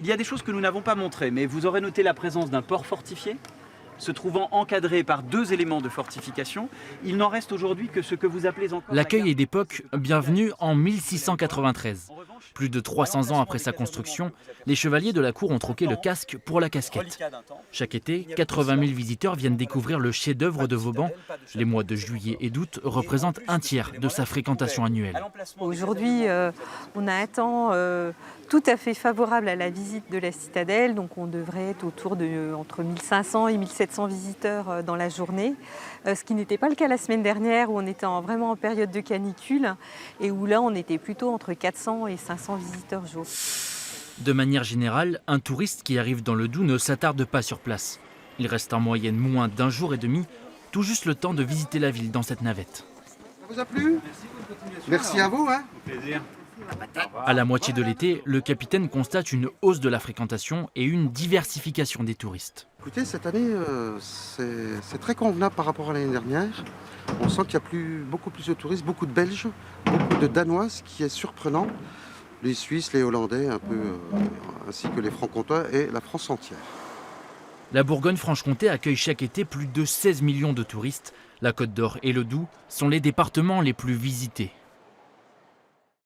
y a des choses que nous n'avons pas montrées, mais vous aurez noté la présence d'un port fortifié, se trouvant encadré par 2 éléments de fortification. Il n'en reste aujourd'hui que ce que vous appelez encore... L'accueil est d'époque, bienvenue en 1693. Plus de 300 ans après sa construction, les chevaliers de la cour ont troqué le casque pour la casquette. Chaque été, 80 000 visiteurs viennent découvrir le chef-d'œuvre de Vauban. Les mois de juillet et d'août représentent un tiers de sa fréquentation annuelle. Aujourd'hui, on a un temps tout à fait favorable à la visite de la citadelle. Donc on devrait être autour de entre 1500 et 1700 visiteurs dans la journée. Ce qui n'était pas le cas la semaine dernière où on était vraiment en période de canicule et où là on était plutôt entre 400 et 500 visiteurs jour. De manière générale, un touriste qui arrive dans le Doubs ne s'attarde pas sur place. Il reste en moyenne moins d'1 jour et demi, tout juste le temps de visiter la ville dans cette navette. Ça vous a plu? Merci à vous. Plaisir. À la moitié de l'été, le capitaine constate une hausse de la fréquentation et une diversification des touristes. Écoutez, cette année, c'est très convenable par rapport à l'année dernière. On sent qu'il y a beaucoup plus de touristes, beaucoup de Belges, beaucoup de Danois, ce qui est surprenant. Les Suisses, les Hollandais, un peu, ainsi que les Francs-Comtois et la France entière. La Bourgogne-Franche-Comté accueille chaque été plus de 16 millions de touristes. La Côte d'Or et le Doubs sont les départements les plus visités.